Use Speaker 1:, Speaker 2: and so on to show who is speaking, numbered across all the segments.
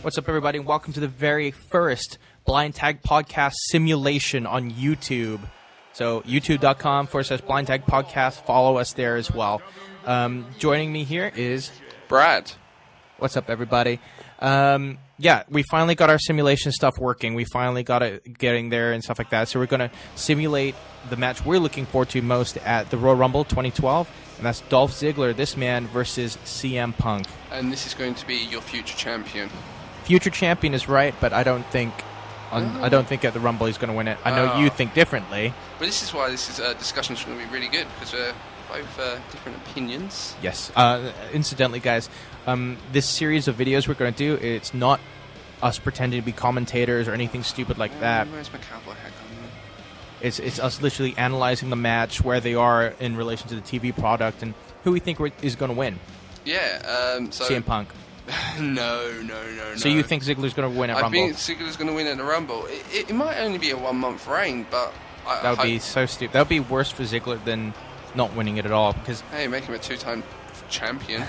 Speaker 1: What's up, everybody? Welcome to the very first Blind Tag Podcast simulation on YouTube. So, youtube.com/Blind Tag Podcast. Follow us there as well. Joining me here is
Speaker 2: Brad.
Speaker 1: What's up, everybody? Yeah, we finally got our simulation stuff working. We finally got it getting there and stuff like that. So we're going to simulate the match we're looking forward to most at the Royal Rumble 2012. And that's Dolph Ziggler, this man, versus CM Punk.
Speaker 2: And this is going to be your future champion.
Speaker 1: Future champion is right, but I don't think at the Rumble he's going to win it. I know you think differently.
Speaker 2: But this is why this discussion is going to be really good, because we're both different opinions.
Speaker 1: Yes. Incidentally, guys, this series of videos we're going to do, it's not us pretending to be commentators or anything stupid like that.
Speaker 2: Where's my cowboy hat gone?
Speaker 1: It's us literally analyzing the match, where they are in relation to the TV product, and who we think is going to win.
Speaker 2: Yeah. So
Speaker 1: CM Punk.
Speaker 2: No.
Speaker 1: So you think Ziggler's going to win at Rumble?
Speaker 2: I think Ziggler's going to win at the Rumble. It might only be a 1 month reign, but
Speaker 1: that would be so stupid. That would be worse for Ziggler than not winning it at all. Because
Speaker 2: make him a 2-time champion.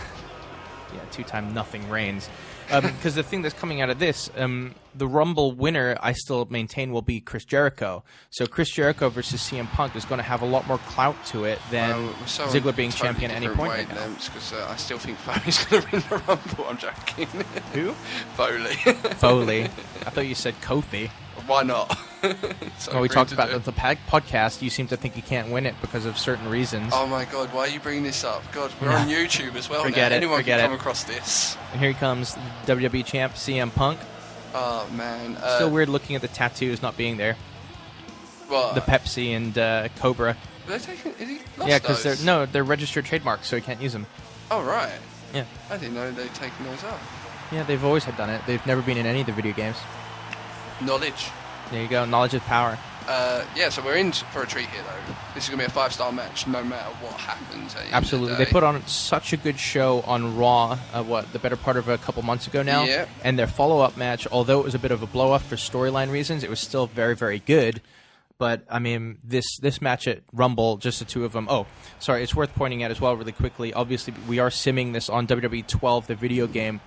Speaker 1: Yeah, 2-time nothing reigns. Because the thing that's coming out of this, the Rumble winner, I still maintain, will be Chris Jericho. So Chris Jericho versus CM Punk is going to have a lot more clout to it than Ziggler being champion at any point right now.
Speaker 2: Because I still think Foley's going to win the Rumble. I'm joking.
Speaker 1: Who?
Speaker 2: Foley.
Speaker 1: Foley. I thought you said Kofi.
Speaker 2: Why not?
Speaker 1: Well, we talked about the podcast. You seem to think you can't win it because of certain reasons.
Speaker 2: Oh my God, why are you bringing this up? God, we're on YouTube as well.
Speaker 1: Forget
Speaker 2: now.
Speaker 1: it.
Speaker 2: Anyone
Speaker 1: can
Speaker 2: come across this.
Speaker 1: And here he comes, WWE champ CM Punk.
Speaker 2: Oh man,
Speaker 1: still weird looking at the tattoos not being there.
Speaker 2: Well,
Speaker 1: the Pepsi and Cobra.
Speaker 2: They're taking. Is he lost
Speaker 1: yeah, because they're registered trademarks, so he can't use them.
Speaker 2: Oh right.
Speaker 1: Yeah.
Speaker 2: I didn't know they'd taken those off.
Speaker 1: Yeah, they've always done it. They've never been in any of the video games.
Speaker 2: Knowledge.
Speaker 1: There you go. Knowledge is power.
Speaker 2: So we're in for a treat here, though. This is going to be a 5-star match, no matter what happens.
Speaker 1: Absolutely. They put on such a good show on Raw, the better part of a couple months ago now.
Speaker 2: Yeah.
Speaker 1: And their follow-up match, although it was a bit of a blow-off for storyline reasons, it was still very, very good. But, I mean, this match at Rumble, just the two of them. Oh, sorry, it's worth pointing out as well really quickly. Obviously, we are simming this on WWE 12, the video game.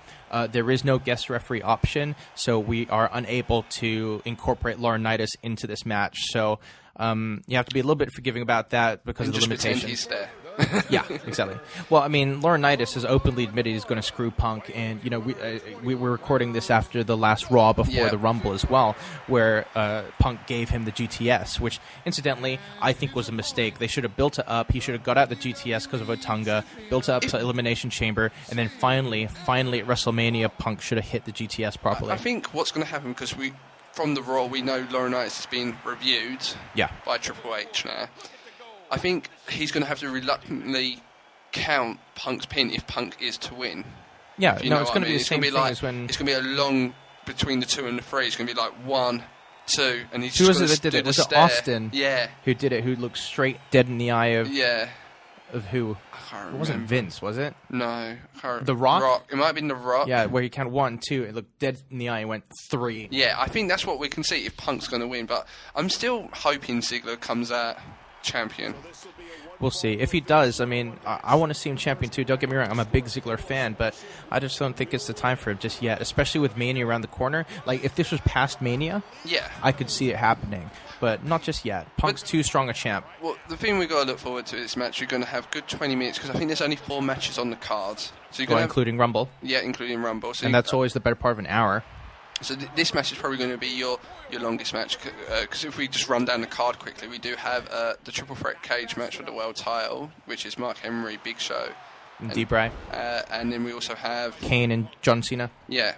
Speaker 1: There is no guest referee option, so we are unable to incorporate Laurinaitis into this match. So you have to be a little bit forgiving about that because of the limitations.
Speaker 2: He's there.
Speaker 1: Yeah, exactly. Well, I mean, Laurinaitis has openly admitted he's going to screw Punk, and we were recording this after the last Raw before the Rumble as well, where Punk gave him the GTS, which, incidentally, I think was a mistake. They should have built it up. He should have got out the GTS because of Otunga, built it up to Elimination Chamber, and then finally at WrestleMania, Punk should have hit the GTS properly.
Speaker 2: I think what's going to happen, because from the Raw, we know Laurinaitis has been reviewed by Triple H now. I think he's going to have to reluctantly count Punk's pin if Punk is to win.
Speaker 1: Yeah, it's going to be the same thing as when...
Speaker 2: It's going to be a long between the 2 and the 3. It's going to be like 1, 2, and he's
Speaker 1: just
Speaker 2: going to
Speaker 1: Who was it that did it? Was it Austin?
Speaker 2: Yeah.
Speaker 1: Who did it, who looked straight dead in the eye of...
Speaker 2: Yeah.
Speaker 1: Of who?
Speaker 2: I can't remember.
Speaker 1: It wasn't Vince, was it?
Speaker 2: No. I can't
Speaker 1: The Rock?
Speaker 2: It might have been The Rock.
Speaker 1: Yeah, where he counted 1, 2, it looked dead in the eye and went 3.
Speaker 2: Yeah, I think that's what we can see if Punk's going to win, but I'm still hoping Ziggler comes out champion.
Speaker 1: We'll see. If he does, I mean, I want to see him champion too. Don't get me wrong, I'm a big Ziggler fan, but I just don't think it's the time for him just yet, especially with Mania around the corner. Like, if this was past Mania, I could see it happening, but not just yet. Punk's too strong a champ.
Speaker 2: Well, the thing we've got to look forward to this match, we're going to have good 20 minutes, because I think there's only 4 matches on the card. So
Speaker 1: including Rumble.
Speaker 2: Yeah, including Rumble. So
Speaker 1: and that's always the better part of an hour.
Speaker 2: So this match is probably going to be your longest match, because if we just run down the card quickly, we do have the triple threat cage match for the world title, which is Mark Henry, Big Show,
Speaker 1: and D-Bray.
Speaker 2: And then we also have
Speaker 1: Kane and John Cena.
Speaker 2: Yeah.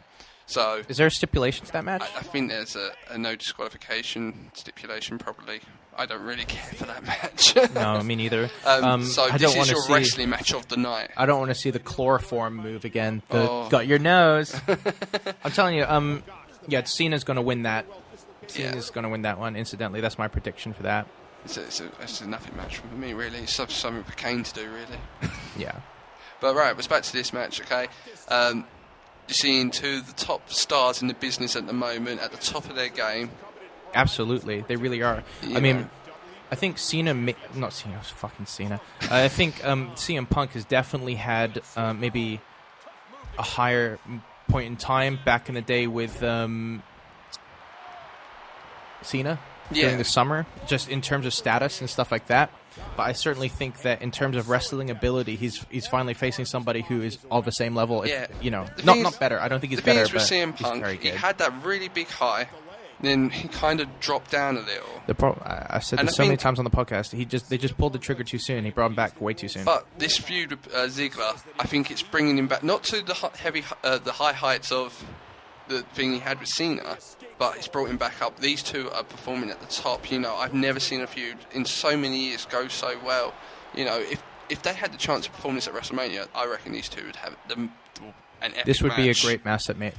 Speaker 2: So
Speaker 1: is there a stipulation to that match?
Speaker 2: I think there's a no disqualification stipulation, probably. I don't really care for that match.
Speaker 1: No, me neither.
Speaker 2: So this is your wrestling match of the night.
Speaker 1: I don't want to see the chloroform move again. Got your nose. I'm telling you, Cena's going to win that. Cena's going to win that one, incidentally. That's my prediction for that.
Speaker 2: It's a nothing match for me, really. It's something for Kane to do, really.
Speaker 1: Yeah.
Speaker 2: But right, let's back to this match, okay? You're seeing 2 of the top stars in the business at the moment, at the top of their game.
Speaker 1: Absolutely, they really are. I mean, I think not Cena, fucking Cena. I think CM Punk has definitely had maybe a higher point in time back in the day with Cena during the summer, just in terms of status and stuff like that. But I certainly think that in terms of wrestling ability, he's finally facing somebody who is all the same level. If, not better. I don't think he's better.
Speaker 2: The thing is with CM Punk, he had that really big high, then he kind of dropped down a little.
Speaker 1: I said this so many times on the podcast. They just pulled the trigger too soon. He brought him back way too soon.
Speaker 2: But this feud with Ziggler, I think it's bringing him back, not to the high heights of the thing he had with Cena, but it's brought him back up. These two are performing at the top. I've never seen a feud in so many years go so well. If they had the chance to perform this at WrestleMania, I reckon these two would have an epic
Speaker 1: This would be
Speaker 2: match.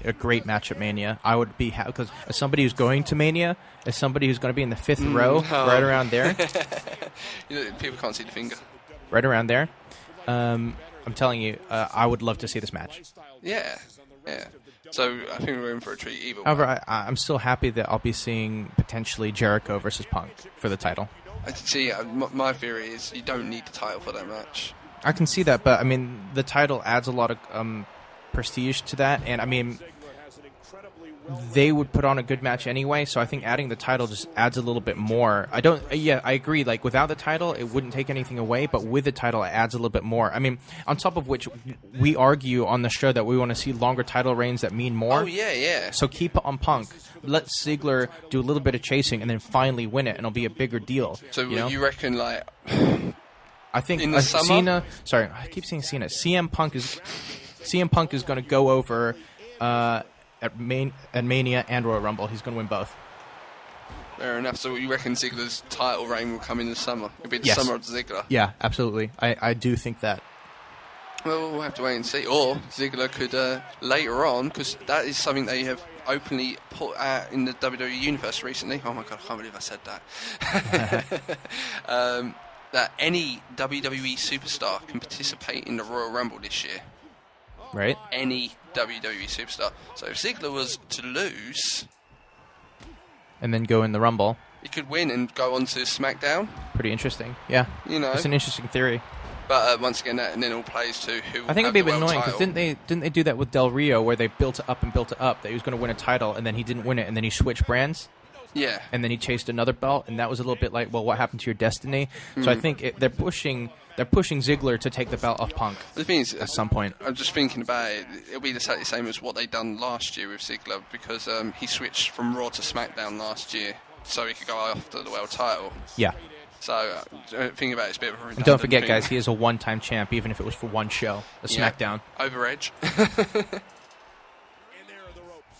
Speaker 1: a great match at Mania. I would be because as somebody who's going to Mania, as somebody who's going to be in the fifth row, right around there.
Speaker 2: People can't see the finger.
Speaker 1: Right around there. I'm telling you, I would love to see this match.
Speaker 2: Yeah. So I think we're in for a treat either way.
Speaker 1: However, I'm still happy that I'll be seeing potentially Jericho versus Punk for the title.
Speaker 2: See, my theory is you don't need the title for that match.
Speaker 1: I can see that, but I mean, the title adds a lot of prestige to that, and I mean, they would put on a good match anyway, so I think adding the title just adds a little bit more. I agree, like, without the title, it wouldn't take anything away, but with the title, it adds a little bit more. I mean, on top of which, we argue on the show that we want to see longer title reigns that mean more.
Speaker 2: Oh, yeah.
Speaker 1: So keep it on Punk. Let Ziggler do a little bit of chasing and then finally win it, and it'll be a bigger deal.
Speaker 2: So you reckon, like...
Speaker 1: I think
Speaker 2: in the summer?
Speaker 1: Cena... Sorry, I keep saying Cena. CM Punk is going to go over... At Mania and Royal Rumble. He's going to win both.
Speaker 2: Fair enough. So you reckon Ziggler's title reign will come in the summer? It'll be the summer of Ziggler.
Speaker 1: Yeah, absolutely. I do think that.
Speaker 2: Well, we'll have to wait and see. Or Ziggler could later on, because that is something they have openly put out in the WWE Universe recently. Oh my god, I can't believe I said that. That any WWE superstar can participate in the Royal Rumble this year.
Speaker 1: Right.
Speaker 2: Any WWE superstar. So if Ziggler was to lose...
Speaker 1: And then go in the Rumble.
Speaker 2: He could win and go on to SmackDown.
Speaker 1: Pretty interesting. Yeah. It's an interesting theory.
Speaker 2: But once again, that and then all plays to who will
Speaker 1: I think it'd be a bit annoying,
Speaker 2: because
Speaker 1: didn't they do that with Del Rio, where they built it up, that he was going to win a title, and then he didn't win it, and then he switched brands?
Speaker 2: Yeah.
Speaker 1: And then he chased another belt, and that was a little bit like, well, what happened to your destiny? So I think they're pushing Ziggler to take the belt off Punk.
Speaker 2: The thing is,
Speaker 1: at some point.
Speaker 2: I'm just thinking about it. It'll be the same as what they done last year with Ziggler, because he switched from Raw to SmackDown last year, so he could go after the world title.
Speaker 1: Yeah.
Speaker 2: So think about it, it's a bit of a redundant
Speaker 1: and don't forget,
Speaker 2: thing.
Speaker 1: guys, he is a one-time champ, even if it was for one show, SmackDown.
Speaker 2: Over Edge.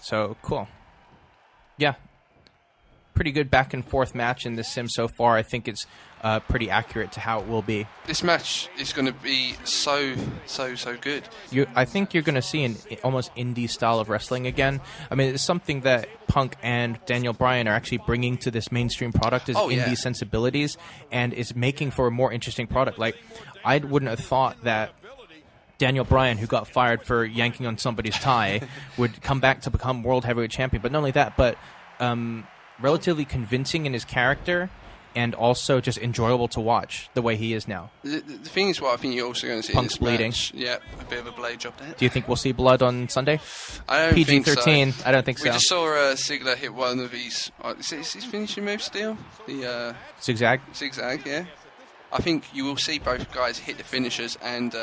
Speaker 1: So cool. Yeah. Pretty good back and forth match in this sim so far. I think it's pretty accurate to how it will be.
Speaker 2: This match is going to be so good.
Speaker 1: I think you're going to see an almost indie style of wrestling again. I mean, it's something that Punk and Daniel Bryan are actually bringing to this mainstream product is indie sensibilities, and is making for a more interesting product. Like, I wouldn't have thought that Daniel Bryan, who got fired for yanking on somebody's tie, would come back to become World Heavyweight Champion. But not only that, but relatively convincing in his character, and also just enjoyable to watch the way he is now.
Speaker 2: The thing is, what I think you're also going to see
Speaker 1: Punk's
Speaker 2: in this
Speaker 1: bleeding.
Speaker 2: match, a bit of a blade job there.
Speaker 1: Do you think we'll see blood on Sunday?
Speaker 2: I don't
Speaker 1: PG-13.
Speaker 2: think so.
Speaker 1: I don't think so.
Speaker 2: We just saw Ziggler hit one of his... is his finishing move still? The
Speaker 1: Zigzag?
Speaker 2: Zigzag, yeah. I think you will see both guys hit the finishers and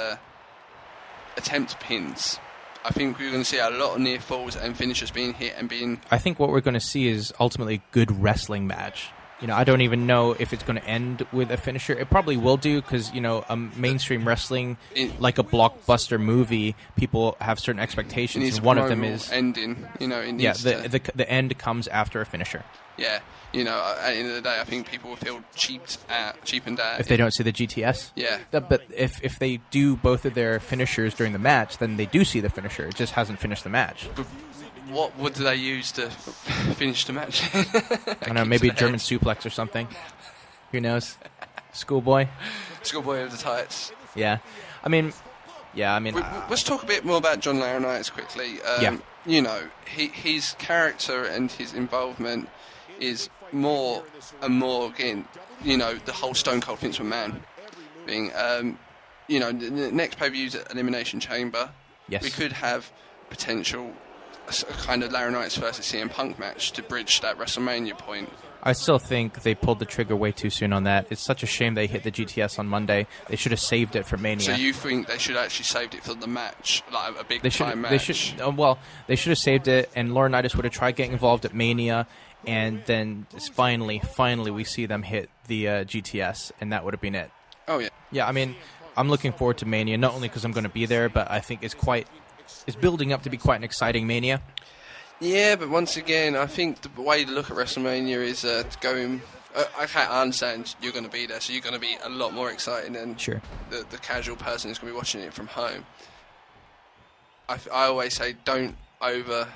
Speaker 2: attempt pins. I think we're going to see a lot of near falls and finishers being hit and being...
Speaker 1: I think what we're going to see is ultimately a good wrestling match. I don't even know if it's going to end with a finisher. It probably will do, because, mainstream wrestling, like a blockbuster movie, people have certain expectations, and one of them is...
Speaker 2: ending, it needs
Speaker 1: the end comes after a finisher.
Speaker 2: Yeah, at the end of the day, I think people will feel cheapened out.
Speaker 1: If they don't see the GTS?
Speaker 2: Yeah.
Speaker 1: But if they do both of their finishers during the match, then they do see the finisher. It just hasn't finished the match.
Speaker 2: But what would they use to finish the match?
Speaker 1: I don't know, maybe a German suplex or something. Who knows? Schoolboy
Speaker 2: of the tights.
Speaker 1: Yeah.
Speaker 2: Let's talk a bit more about John Laurinaitis quickly. His character and his involvement is more and more, again, the whole Stone Cold Vince McMahon thing. The next pay-per-view's at Elimination Chamber.
Speaker 1: Yes.
Speaker 2: We could have potential kind of Laurinaitis versus CM Punk match to bridge that WrestleMania point.
Speaker 1: I still think they pulled the trigger way too soon on that. It's such a shame they hit the GTS on Monday. They should have saved it for Mania.
Speaker 2: So you think they should have actually saved it for the match, like a big time match?
Speaker 1: They should have saved it, and Laurinaitis would have tried getting involved at Mania, and then finally we see them hit the GTS, and that would have been it.
Speaker 2: Oh, yeah.
Speaker 1: Yeah, I mean, I'm looking forward to Mania, not only because I'm going to be there, but I think it's building up to be quite an exciting Mania.
Speaker 2: Yeah, but once again, I think the way to look at WrestleMania is going... I understand you're going to be there, so you're going to be a lot more exciting than the casual person who's going to be watching it from home. I always say don't over...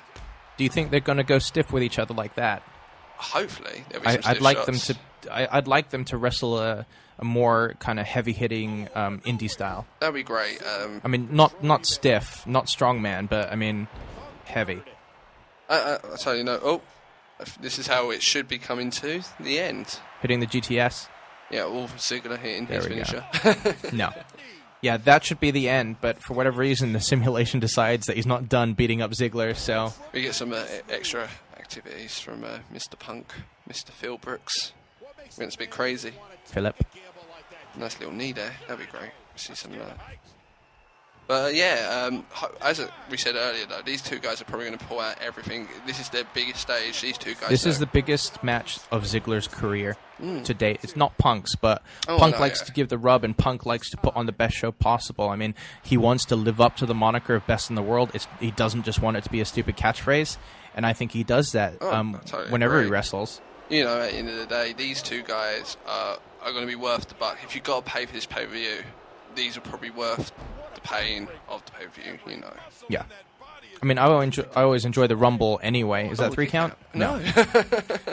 Speaker 1: Do you think they're going to go stiff with each other like that?
Speaker 2: Hopefully. I'd
Speaker 1: like them to wrestle a more kind of heavy-hitting indie style.
Speaker 2: That'd be great.
Speaker 1: I mean, not stiff, not strongman, but, I mean, heavy.
Speaker 2: I'll tell you, this is how it should be coming to the end.
Speaker 1: Hitting the GTS?
Speaker 2: Yeah, or Ziggler hitting his finisher.
Speaker 1: No. Yeah, that should be the end, but for whatever reason, the simulation decides that he's not done beating up Ziggler, so...
Speaker 2: We get some extra activities from Mr. Punk, Mr. Phil Brooks. Went a bit crazy.
Speaker 1: Philip.
Speaker 2: Nice little knee there. That'd be great. See some... But as we said earlier, though, these two guys are probably going to pull out everything. This is their biggest stage. These two guys.
Speaker 1: This is the biggest match of Ziggler's career to date. It's not Punk's, but Punk likes to give the rub, and Punk likes to put on the best show possible. I mean, he wants to live up to the moniker of best in the world. He doesn't just want it to be a stupid catchphrase, and I think he does that whenever he wrestles.
Speaker 2: You know, at the end of the day, these two guys are going to be worth the buck. If you've got to pay for this pay-per-view, these are probably worth the paying of the pay-per-view, you know.
Speaker 1: Yeah. I mean, I always enjoy the Rumble anyway. Is that 3 count?
Speaker 2: No.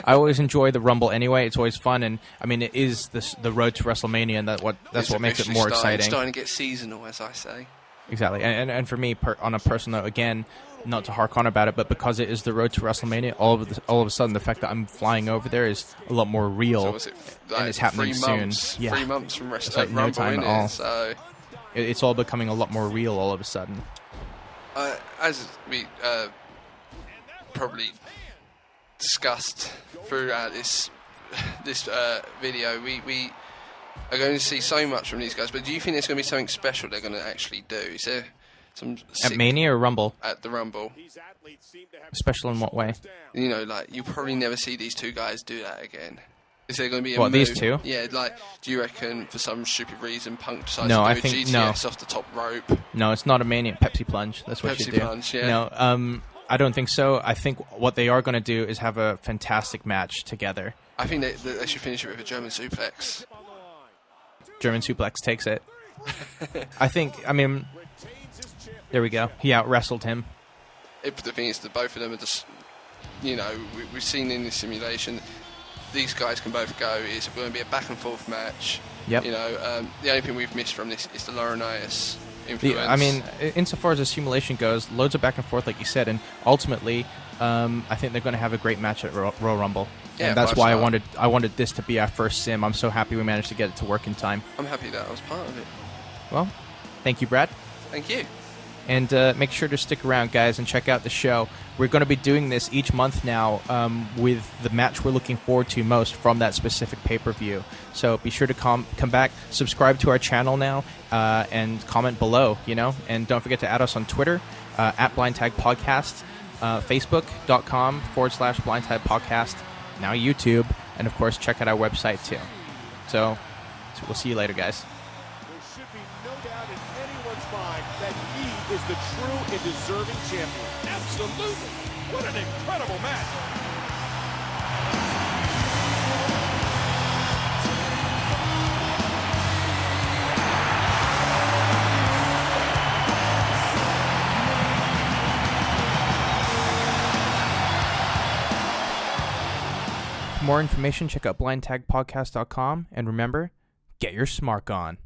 Speaker 1: I always enjoy the Rumble anyway. It's always fun, and I mean, it is the road to WrestleMania, and that's what makes it more exciting. It's
Speaker 2: starting to get seasonal, as I say.
Speaker 1: Exactly, and for me, on a personal note, again, not to hark on about it, but because it is the road to WrestleMania, all of a sudden, the fact that I'm flying over there is a lot more real,
Speaker 2: so was it,
Speaker 1: and it's happening
Speaker 2: 3 months,
Speaker 1: soon. Yeah.
Speaker 2: 3 months from
Speaker 1: it's like
Speaker 2: Rumble,
Speaker 1: no time at all.
Speaker 2: So
Speaker 1: it's all becoming a lot more real all of a sudden.
Speaker 2: As we probably discussed throughout this video, we are going to see so much from these guys. But do you think there's going to be something special they're going to actually do? Is there some
Speaker 1: at Mania or Rumble?
Speaker 2: At the Rumble.
Speaker 1: Special in what way?
Speaker 2: You know, like you probably never see these two guys do that again. Is there going to be a
Speaker 1: move?
Speaker 2: These
Speaker 1: two?
Speaker 2: Yeah, like, do you reckon for some stupid reason Punk decides to do a GTS off the top rope?
Speaker 1: No, it's not a Mania. Pepsi Plunge. That's what you do.
Speaker 2: Pepsi Plunge, yeah.
Speaker 1: No, I don't think so. I think what they are going to do is have a fantastic match together.
Speaker 2: I think they should finish it with a German suplex.
Speaker 1: German suplex takes it. I mean, there we go. He out-wrestled him.
Speaker 2: The thing is that both of them are just, you know, we've seen in this simulation, these guys can both go. It's going to be a back-and-forth match.
Speaker 1: Yep.
Speaker 2: You know, the only thing we've missed from this is the Laurinaitis influence.
Speaker 1: I mean, insofar as the simulation goes, loads of back and forth, like you said, and ultimately, I think they're going to have a great match at Royal Rumble.
Speaker 2: Yeah,
Speaker 1: and that's why I wanted this to be our first sim. I'm so happy we managed to get it to work in time.
Speaker 2: I'm happy that I was part of it.
Speaker 1: Well, thank you, Brad.
Speaker 2: Thank you.
Speaker 1: And make sure to stick around, guys, and check out the show. We're going to be doing this each month now with the match we're looking forward to most from that specific pay-per-view. So be sure to come back, subscribe to our channel now, and comment below, you know. And don't forget to add us on Twitter, at Blind Tag Podcast, Facebook.com/Blind Tag Podcast, now YouTube, and, of course, check out our website, too. So we'll see you later, guys.
Speaker 3: Is the true and deserving champion. Absolutely. What an incredible match.
Speaker 1: For more information, check out blindtagpodcast.com, and remember, get your Smark on.